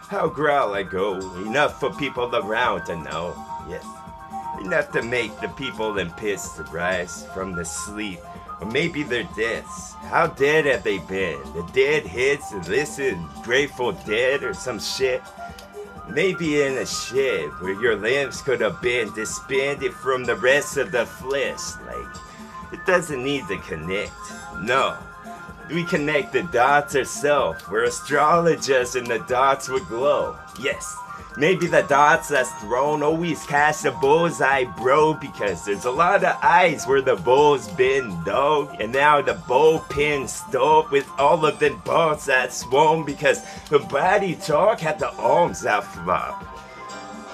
How growl I go, enough for people around to know, yes. Enough to make the people in piss to rise from the sleep. Or maybe they're dead. How dead have they been? The dead hits and listen, Grateful Dead or some shit? Maybe in a shed where your limbs could have been disbanded from the rest of the flesh. Like, it doesn't need to connect. No. We connect the dots ourselves. We're astrologers and the dots would glow. Yes. Maybe the dots that's thrown always cast a bullseye, bro, because there's a lot of eyes where the bull's been, dog. And now the bullpen stove with all of them balls that swung because the body talk had the arms that flop.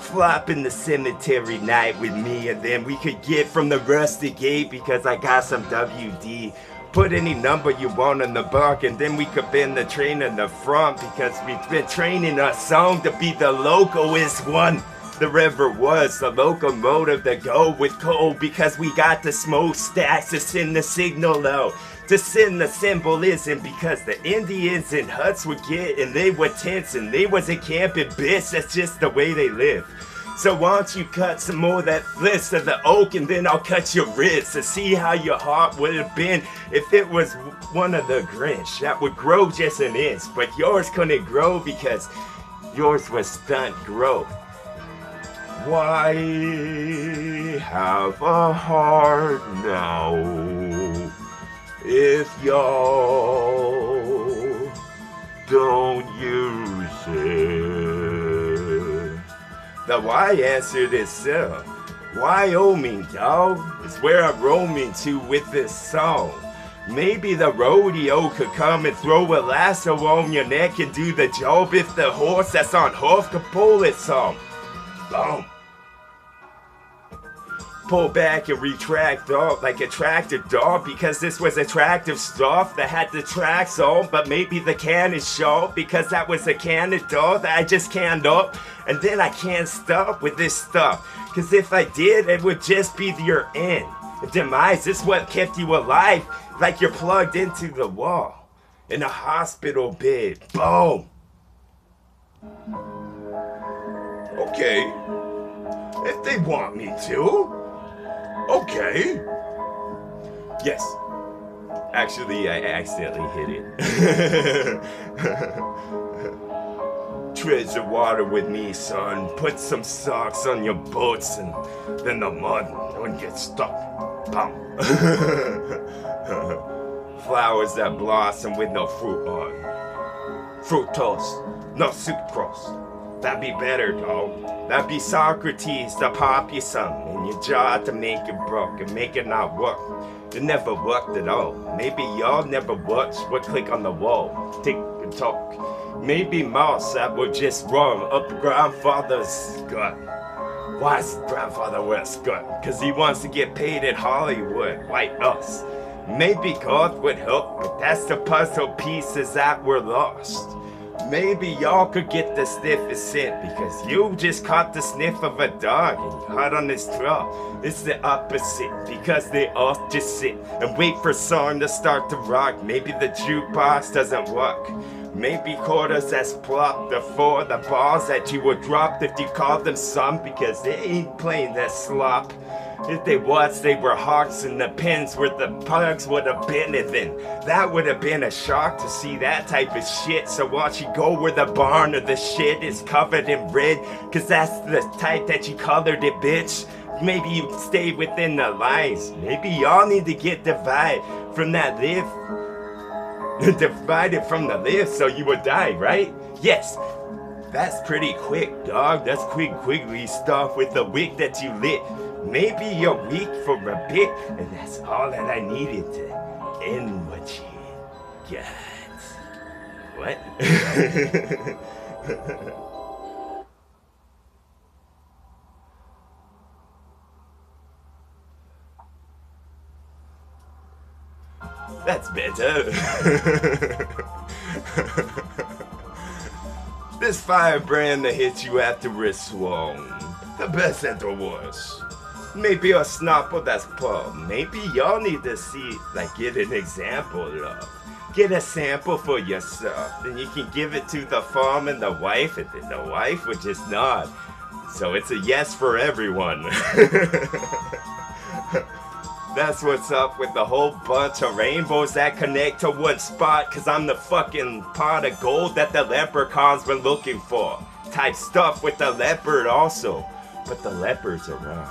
Flop in the cemetery night with me, and then we could get from the rusty gate because I got some WD. Put any number you want on the buck, and then we could bend the train in the front because we've been training our song to be the localest one there ever was. The locomotive to go with coal because we got the smokestacks to send the signal out. To send the symbolism because the Indians in huts would get and they were tents and they wasn't camping, bitch. That's just the way they live. So why don't you cut some more of that flesh of the oak and then I'll cut your wrist to see how your heart would have been if it was one of the Grinch that would grow just an inch, but yours couldn't grow because yours was stunt growth. Why have a heart now if y'all don't use it? The why answered itself. Wyoming, dog, is where I'm roaming to with this song. Maybe the rodeo could come and throw a lasso on your neck and do the job if the horse that's on hoof could pull it some. Boom. Pull back and retract off like a tractor dog because this was attractive stuff that had the tracks on, but maybe the can is short because that was a can of dog that I just canned up, and then I can't stop with this stuff because if I did it would just be your end. The demise is what kept you alive, like you're plugged into the wall in a hospital bed. Boom. Okay, if they want me to. Okay. Yes. Actually, I accidentally hit it. Tread the water with me, son. Put some socks on your boots and then the mud wouldn't get stuck. Bum. Flowers that blossom with no fruit on. Fructose, no sucrose. That'd be better, dog. That'd be Socrates to pop you some in your jaw to make it broke and make it not work. It never worked at all. Maybe y'all never watched what click on the wall, tick and talk. Maybe mouse that would just run up grandfather's gut. Why's grandfather wear a skirt? Cause he wants to get paid in Hollywood, like us. Maybe God would help, but that's the puzzle pieces that were lost. Maybe y'all could get the sniffest scent because you just caught the sniff of a dog and you hot on his trail. It's the opposite because they all just sit and wait for song to start to rock. Maybe the jukebox doesn't work. Maybe quarters that's plopped before the balls that you would drop if you called them some because they ain't playing that slop. If they was, they were hawks and the pins where the pugs would have been, and then that would have been a shock to see that type of shit. So watch you go where the barn or the shit is covered in red, cause that's the type that you colored it, bitch. Maybe you stay within the lines. Maybe y'all need to get divided from that live. Divided from the live so you would die, right? Yes. That's pretty quick, dog. That's quick, quickly stuff with the wick that you lit. Maybe you're weak for a bit, and that's all that I needed to end what you got. What? That's better. This firebrand that hits you after it's swung. The best that there was. Maybe a snapper that's pub. Maybe y'all need to see, like, get an example of. get a sample for yourself. Then you can give it to the farm and the wife, and then the wife would just nod. So it's a yes for everyone. That's what's up with the whole bunch of rainbows that connect to one spot, cause I'm the fucking pot of gold that the leprechauns been looking for. Type stuff with the leopard also. But the leopards are wrong.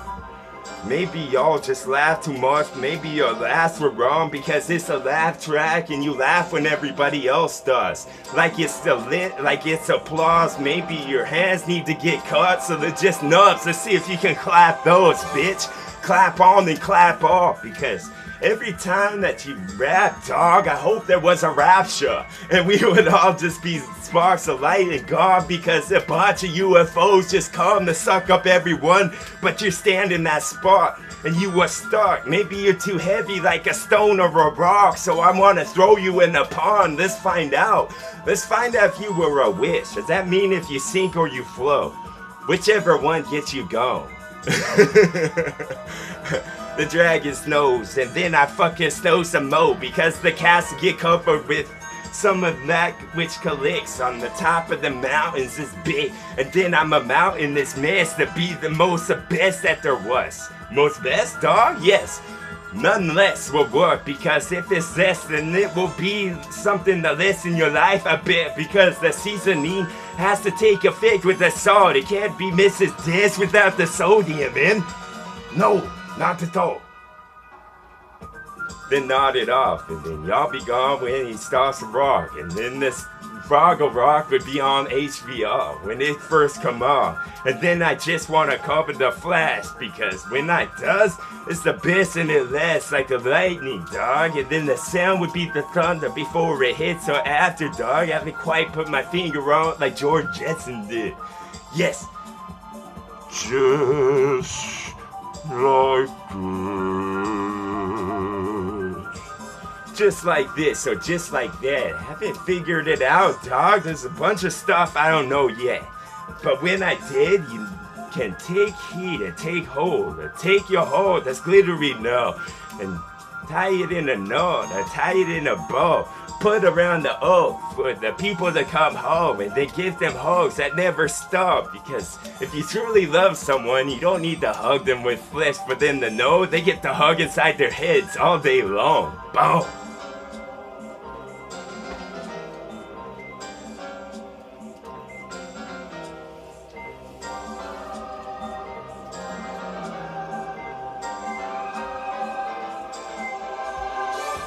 Maybe y'all just laugh too much, maybe your laughs were wrong because it's a laugh track and you laugh when everybody else does. Like it's like it's applause, maybe your hands need to get cut so they're just nubs. Let's see if you can clap those, bitch. Clap on and clap off, because every time that you rap, dog, I hope there was a rapture and we would all just be sparks of light and God, because a bunch of UFOs just come to suck up everyone, but you're standing in that spot and you were stuck. Maybe you're too heavy like a stone or a rock, so I want to throw you in the pond. Let's find out. Let's find out if you were a wish. Does that mean if you sink or you float? Whichever one gets you gone. The dragon's nose, and then I fucking snow some more, because the cats get covered with some of that which collects on the top of the mountains is big, and then I'm a mountain this mess to be the most the best that there was. Most best, dog? Yes. None less will work, because if it's less, then it will be something to less in your life, I bet, because the seasoning has to take effect with the salt. It can't be Mrs. Dish without the sodium, man. No, not at all. Then nod it off, and then y'all be gone when he starts to rock, and then this Froggle Rock would be on HBO when it first come on, and then I just want to cover the flash, because when I does, it's the best and it lasts like the lightning, dog, and then the sound would be the thunder before it hits or after, dog. I haven't quite put my finger on it like George Jetson did. Yes. Just like this. Just like this, or just like that. Haven't figured it out, dog. There's a bunch of stuff I don't know yet. But when I did, you can take heed and take hold, or take your hold that's glittery now, and tie it in a knot, or tie it in a bow, put around the oak for the people to come home, and then give them hugs that never stop, because if you truly love someone, you don't need to hug them with flesh for them to know. They get to hug inside their heads all day long. Boom.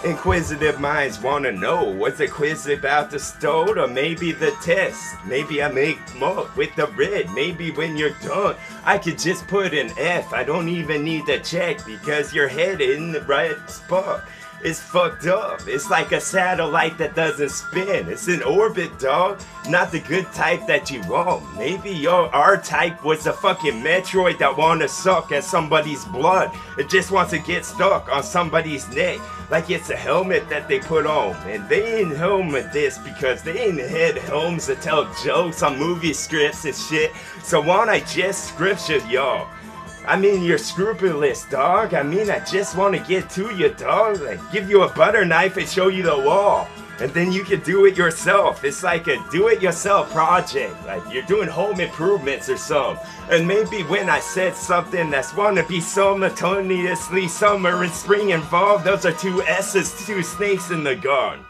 Inquisitive minds want to know, was the quiz about the stone or maybe the test? Maybe I make more with the red. Maybe when you're done, I could just put an F. I don't even need to check, because your head in the right spot. It's fucked up. It's like a satellite that doesn't spin. It's in orbit, dog. Not the good type that you want. Maybe your R-type was a fucking Metroid that wanna suck at somebody's blood. It just wants to get stuck on somebody's neck. Like it's a helmet that they put on. And they ain't helmet this because they ain't had helms to tell jokes on movie scripts and shit. So why don't I just scripture y'all? I mean, you're scrupulous, dog. I mean, I just want to get to you, dog. Like, give you a butter knife and show you the wall. And then you can do it yourself. It's like a do-it-yourself project. Like, you're doing home improvements or something. And maybe when I said something that's want to be simultaneously summer and spring involved, those are two S's, two snakes in the garden.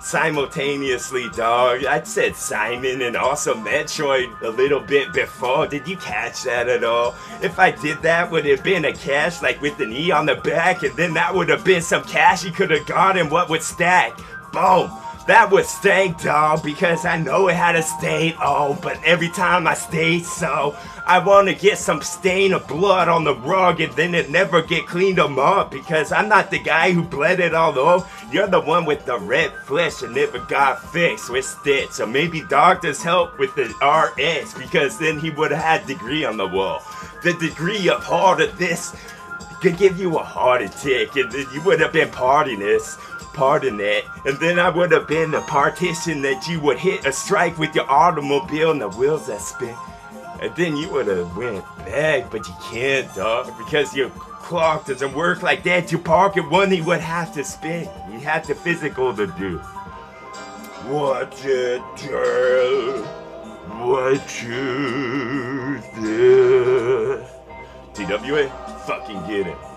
Simultaneously, dog. I said Simon and also Metroid a little bit before. Did you catch that at all? If I did that, would it have been a cash like with an E on the back, and then that would have been some cash you could have gotten. What would stack? Boom. That would stay, dog, because I know it had a stain. Oh, but every time I stay so, I want to get some stain of blood on the rug and then it never get cleaned up, because I'm not the guy who bled it all over. You're the one with the red flesh and never got fixed with stitch. Or maybe doctors help with the RS, because then he would have had degree on the wall. The degree of heart of this could give you a heart attack, and then you would have been partying this. Pardon that, and then I would have been the partition that you would hit a strike with your automobile and the wheels that spin, and then you would have went back, but you can't, dog, because your clock doesn't work like that. You park it one, you would have to spin. You had the physical to do. Watch it, girl. What you there? TWA, fucking get it.